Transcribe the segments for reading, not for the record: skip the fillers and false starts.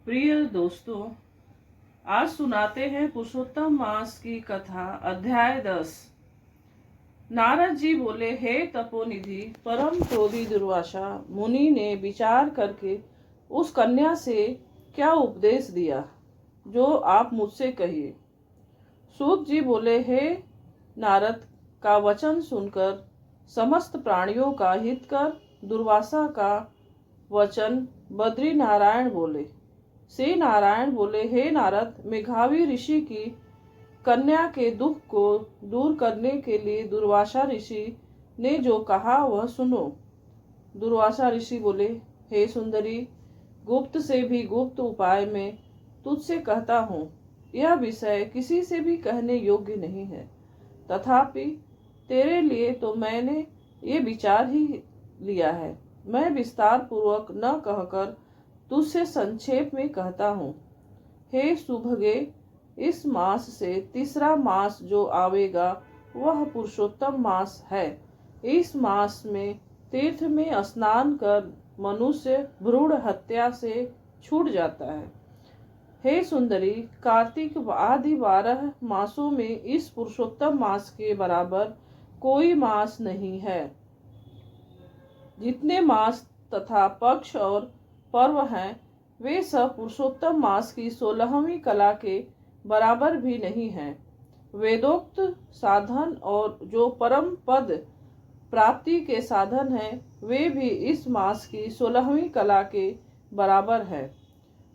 प्रिय दोस्तों, आज सुनाते हैं पुरुषोत्तम मास की कथा। अध्याय 10। नारद जी बोले, हे तपोनिधि परम क्रोधी दुर्वासा मुनि ने विचार करके उस कन्या से क्या उपदेश दिया जो आप मुझसे कहिए। सूत जी बोले, हे नारद का वचन सुनकर समस्त प्राणियों का हित कर दुर्वासा का वचन बद्री नारायण बोले। श्री नारायण बोले, हे नारद, मेघावी ऋषि की कन्या के दुख को दूर करने के लिए दुर्वासा ऋषि ने जो कहा वह सुनो। दुर्वासा ऋषि बोले, हे सुंदरी, गुप्त से भी गुप्त उपाय में तुझसे कहता हूँ। यह विषय किसी से भी कहने योग्य नहीं है, तथापि तेरे लिए तो मैंने ये विचार ही लिया है। मैं विस्तार पूर्वक न कहकर तुझसे संक्षेप में कहता हूँ। हे सुभगे, इस मास से तीसरा मास जो आवेगा वह पुरुषोत्तम मास है। इस मास में तीर्थ में स्नान कर मनुष्य भ्रूण हत्या से छूट जाता है। हे सुंदरी, कार्तिक आदि 12 मासों में इस पुरुषोत्तम मास के बराबर कोई मास नहीं है। जितने मास तथा पक्ष और पर्व हैं वे सब पुरुषोत्तम मास की 16वीं कला के बराबर भी नहीं हैं। वेदोक्त साधन और जो परम पद प्राप्ति के साधन हैं वे भी इस मास की 16वीं कला के बराबर है।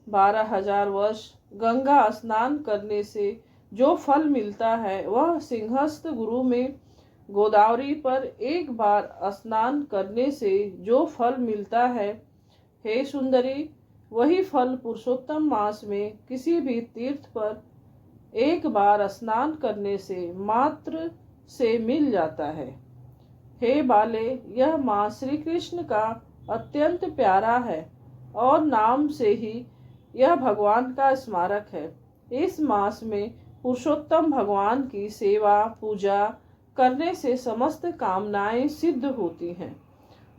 12,000 वर्ष गंगा स्नान करने से जो फल मिलता है वह सिंहस्थ गुरु में गोदावरी पर एक बार स्नान करने से जो फल मिलता है, हे सुंदरी, वही फल पुरुषोत्तम मास में किसी भी तीर्थ पर एक बार स्नान करने से मात्र से मिल जाता है। हे बाले, यह मास श्री कृष्ण का अत्यंत प्यारा है और नाम से ही यह भगवान का स्मारक है। इस मास में पुरुषोत्तम भगवान की सेवा पूजा करने से समस्त कामनाएं सिद्ध होती हैं।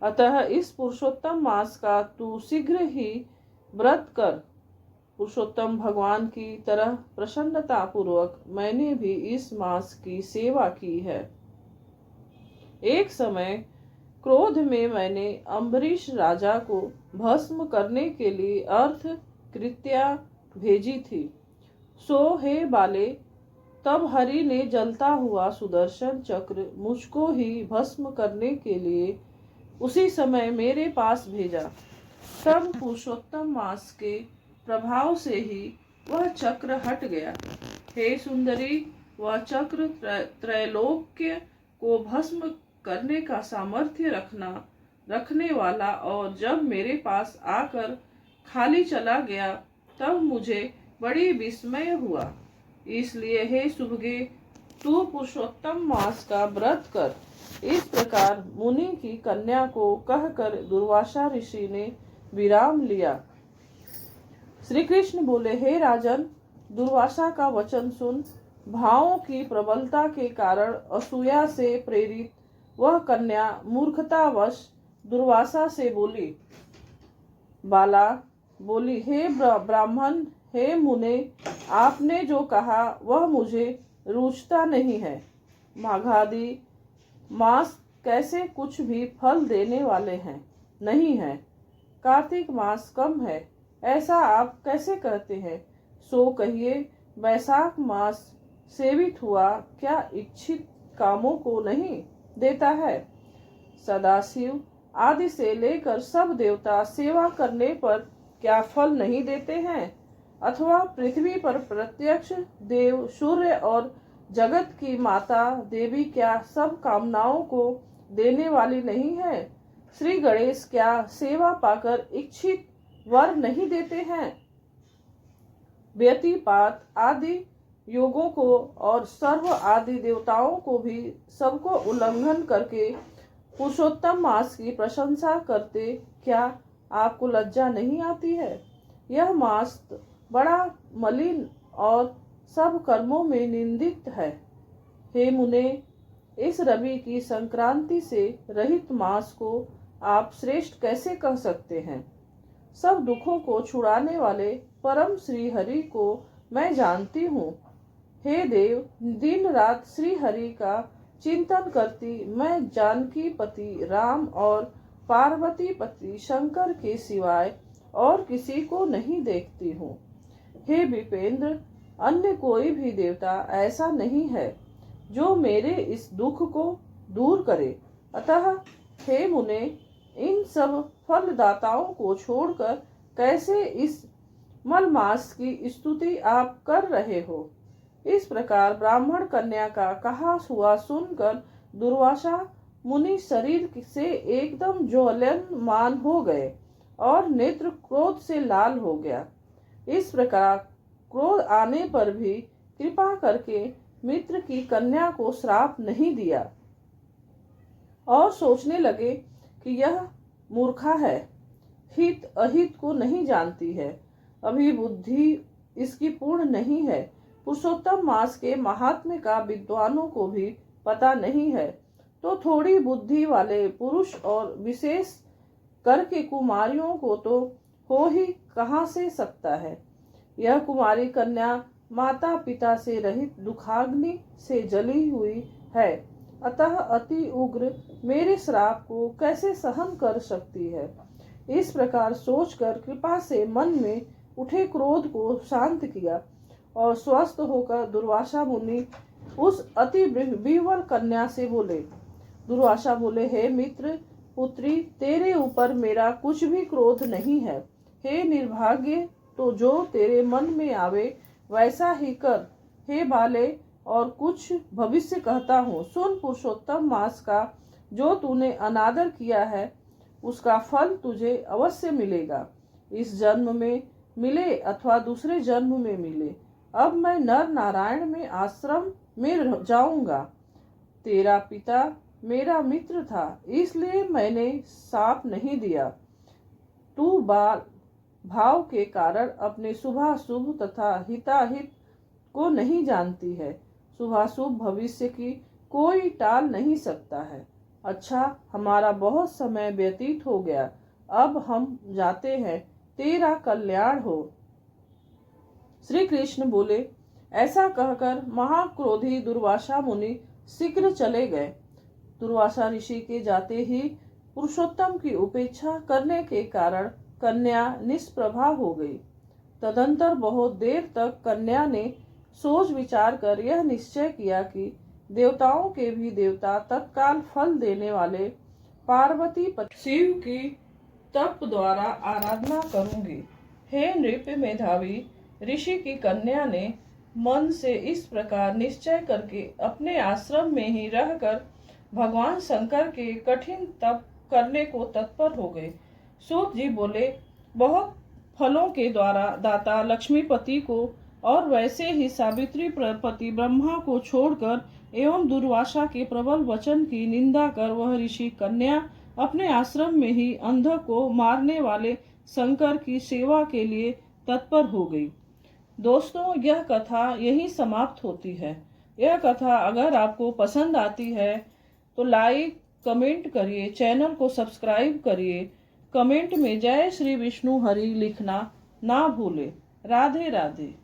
अतः इस पुरुषोत्तम मास का तू शीघ्र ही व्रत कर। पुरुषोत्तम भगवान की तरह प्रसन्नता पूर्वक मैंने भी इस मास की सेवा की है। एक समय क्रोध में मैंने अम्बरीश राजा को भस्म करने के लिए अर्थ कृत्या भेजी थी। सो हे बाले, तब हरि ने जलता हुआ सुदर्शन चक्र मुझको ही भस्म करने के लिए उसी समय मेरे पास भेजा। तब पुरुषोत्तम मास के प्रभाव से ही वह चक्र हट गया। हे सुंदरी, वह चक्र त्रैलोक्य को भस्म करने का सामर्थ्य रखने वाला और जब मेरे पास आकर खाली चला गया तब मुझे बड़ी विस्मय हुआ। इसलिए हे सुभगे, तू पुरुषोत्तम मास का व्रत कर। इस प्रकार मुनि की कन्या को कहकर दुर्वासा ऋषि ने विराम लिया। श्री कृष्ण बोले, हे राजन, दुर्वासा का वचन सुन। भावों की प्रबलता के कारण असूया से प्रेरित वह कन्या मूर्खतावश दुर्वासा से बोली। बाला बोली, हे ब्राह्मण, हे मुने, आपने जो कहा वह मुझे रुचता नहीं है। माघादि मास कैसे कुछ भी फल देने वाले हैं नहीं है। कार्तिक मास कम है ऐसा आप कैसे कहते हैं? सो कहिए, वैशाख मास सेवित हुआ क्या इच्छित कामों को नहीं देता है? सदाशिव आदि से लेकर सब देवता सेवा करने पर क्या फल नहीं देते हैं? अथवा पृथ्वी पर प्रत्यक्ष देव सूर्य और जगत की माता देवी क्या सब कामनाओं को देने वाली नहीं है? श्री गणेश क्या सेवा पाकर इच्छित वर नहीं देते हैं? व्यतिपात आदि योगों को और सर्व आदि देवताओं को भी सबको उल्लंघन करके पुरुषोत्तम मास की प्रशंसा करते क्या आपको लज्जा नहीं आती है? यह मास बड़ा मलिन और सब कर्मों में निंदित है। हे मुने, इस रवि की संक्रांति से रहित मास को आप श्रेष्ठ कैसे कह सकते हैं? सब दुखों को छुड़ाने वाले परम श्री हरि को मैं जानती हूँ। हे देव, दिन रात श्री हरि का चिंतन करती मैं जानकी पति राम और पार्वती पति शंकर के सिवाय और किसी को नहीं देखती हूँ। हे विपेंद्र, अन्य कोई भी देवता ऐसा नहीं है जो मेरे इस दुख को दूर करे। अतः हे मुने, इन सब फलदाताओं को छोड़कर कैसे इस मलमास की स्तुति आप कर रहे हो। इस प्रकार ब्राह्मण कन्या का कहा हुआ सुनकर दुर्वासा मुनि शरीर से एकदम ज्वलनमान हो गए और नेत्र क्रोध से लाल हो गया। इस प्रकार क्रोध आने पर भी कृपा करके मित्र की कन्या को श्राप नहीं दिया और सोचने लगे कि यह मूर्खा है, हित अहित को नहीं जानती है, अभी बुद्धि इसकी पूर्ण नहीं है, पुरुषोत्तम मास के महात्म्य का विद्वानों को भी पता नहीं है, तो थोड़ी बुद्धि वाले पुरुष और विशेष करके कुमारियों को तो हो ही कहाँ से सकता है। यह कुमारी कन्या माता पिता से रहित दुखाग्नि से जली हुई है, अतः अति उग्र मेरे श्राप को कैसे सहन कर सकती है। इस प्रकार सोचकर कृपा से मन में उठे क्रोध को शांत किया और स्वस्थ होकर दुर्वासा मुनि उस अति विह्वल कन्या से बोले। दुर्वासा बोले, हे मित्र पुत्री, तेरे ऊपर मेरा कुछ भी क्रोध नहीं है। हे निर्भाग्य, तो जो तेरे मन में आवे वैसा ही कर। हे बाले, और कुछ भविष्य कहता हूँ, सुन। पुरुषोत्तम मास का जो तूने अनादर किया है उसका फल तुझे अवश्य मिलेगा, इस जन्म में मिले अथवा दूसरे जन्म में मिले। अब मैं नर नारायण में आश्रम में जाऊंगा। तेरा पिता मेरा मित्र था, इसलिए मैंने साप नहीं दिया। तू बाल भाव के कारण अपने शुभाशुभ तथा हिताहित को नहीं जानती है। शुभाशुभ भविष्य की कोई टाल नहीं सकता है। अच्छा, हमारा बहुत समय व्यतीत हो गया, अब हम जाते हैं, तेरा कल्याण हो। श्री कृष्ण बोले। ऐसा कहकर महाक्रोधी दुर्वासा मुनि शीघ्र चले गए। दुर्वासा ऋषि के जाते ही पुरुषोत्तम की उपेक्षा करने के कारण कन्या निष्प्रभा हो गई। तदंतर बहुत देर तक कन्या ने सोच विचार कर यह निश्चय किया कि देवताओं के भी देवता तत्काल फल देने वाले पार्वती पति शिव की तप द्वारा आराधना करूंगी। हे नृप मेधावी, ऋषि की कन्या ने मन से इस प्रकार निश्चय करके अपने आश्रम में ही रहकर भगवान शंकर के कठिन तप करने को तत्पर हो गए। सूत जी बोले, बहुत फलों के द्वारा दाता लक्ष्मीपति को और वैसे ही सावित्री पति ब्रह्मा को छोड़कर एवं दुर्वासा के प्रबल वचन की निंदा कर वह ऋषि कन्या अपने आश्रम में ही अंधक को मारने वाले शंकर की सेवा के लिए तत्पर हो गई। दोस्तों, यह कथा यही समाप्त होती है। यह कथा अगर आपको पसंद आती है तो लाइक कमेंट करिए, चैनल को सब्सक्राइब करिए, कमेंट में जय श्री विष्णु हरि लिखना ना भूले। राधे राधे।